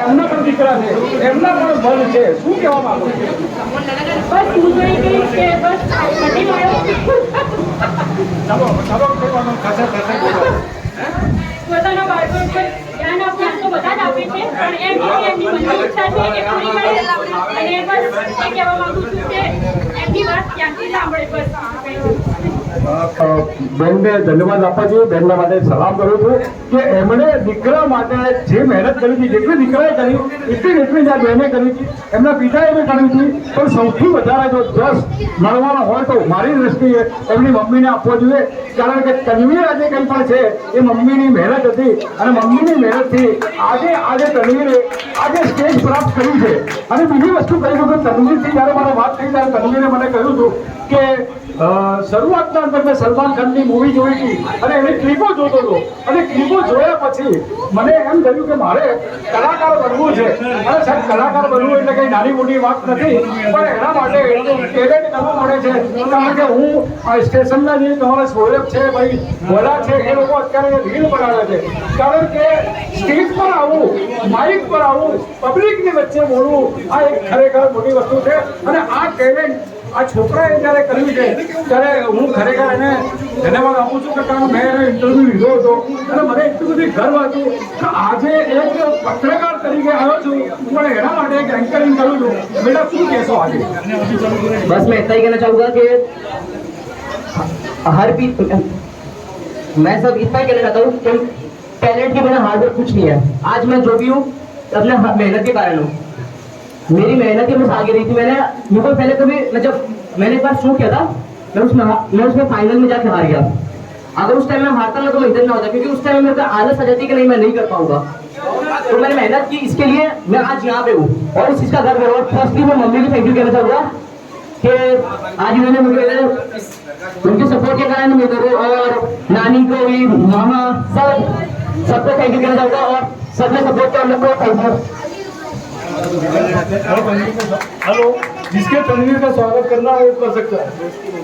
એમના પણ દીકરા છે, એમના પણ બળ છે, શું કહેવા માંગો છો? બસ હું તો એ કહીશ કે બસ પતિ મળ્યો પોતાના બાળકો પર ધ્યાન આપવું તો બધા જ આપે છે, પણ એમની મનની ઈચ્છા છે એ પૂરી કરે. અને બસ એ કહેવા માંગુ છું કે એમની વાત ક્યાંથી સાંભળે. બસ બેનને ધન્યવાદ આપવા જોઈએ. બેનના માટે સલામ કરું છું કે એમણે દીકરા માટે જે મહેનત કરી હતી, જેટલી દીકરાએ કરી એટલી જ આ બહેને કરી હતી, એમના પિતાએ બી કરી હતી. પણ સૌથી વધારે જો જસ મળવાનો હોય તો મારી દ્રષ્ટિએ એમની મમ્મીને આપવો જોઈએ. કારણ કે તન્વીર આજે કંઈ પણ છે એ મમ્મીની મહેનત હતી, અને મમ્મીની મહેનતથી આજે તન્વીરે આજે સ્ટેજ પ્રાપ્ત કર્યું છે. અને બીજી વસ્તુ કહી દઉં કે તન્વીરથી જ્યારે મને વાત થઈ ત્યારે તન્વીરે મને કહ્યું હતું કે શરૂઆતના અંદર મેં સલમાન ખાનની મૂવી જોઈ હતી અને એની ક્લિપો જોતો હતો, અને ક્લિપો જોયા પછી મને એમ થયું કે મારે કલાકાર બનવું છે. અને સાહેબ, કલાકાર બનવું એટલે કંઈ નાની મોટી વાત નથી, પણ એના માટે ટેલેન્ટ કરવું પડે છે. કારણ કે હું સ્ટેશનના જે તમારા સોયબ છે, ભાઈ ભોલા છે, એ લોકો અત્યારે રીલ બનાવે છે. કારણ કે સ્ટેજ પર આવું, માઇક પર આવું, પબ્લિકની વચ્ચે બોલવું, આ એક ખરેખર મોટી વસ્તુ છે. અને આ ટેલેન્ટ આ છોકરાએ જ્યારે કર્યું છે ત્યારે હું ખરેખર એને ધન્યવાદ આપું છું. કે કારણ મેં એનો ઇન્ટરવ્યૂ લીધો હતો અને મને એટલું બધું ગર્વ હતું કે આજે એક પત્રકાર તરીકે આવ્યો છું, પણ એના માટે એક એન્કરિંગ કરું છું. બેટા શું કહેશો આજે? बस मैं इतना ही कहना चाहूँगा कि मैं सब इतना ही कहना चाहता हूँ कि टैलेंट के बिना हार्ड वर्क कुछ नहीं है। आज मैं जो भी हूँ अपने मेहनत के कारण हूँ। मेरी मेहनत ही मुझे आगे रही थी। मेरे को पहले कभी जब मैंने एक बार शो किया था, मैं उसमें फाइनल में जाके हार गया। अगर उस टाइम में हारता ना तो मैं इधर ना होता, क्योंकि उस टाइम में मेरे को आदत आ जाती कि नहीं मैं नहीं कर पाऊंगा। तो मैंने मेहनत की, इसके लिए मैं आज यहाँ पे हूँ और इस चीज का गर्व है। और फर्स्टली मैं मम्मी को थैंक यू कहना चाहूँगा कि आज मैंने मुझे उनके सपोर्ट के कारण मैं करूँ, और नानी को भी, मामा, सबको थैंक यू कहना चाहूँगा। और सबने सपोर्ट किया, हम लोग को थैंक यू। हेलो, जिसके तन्वीर का स्वागत करना है वो कर सकता है।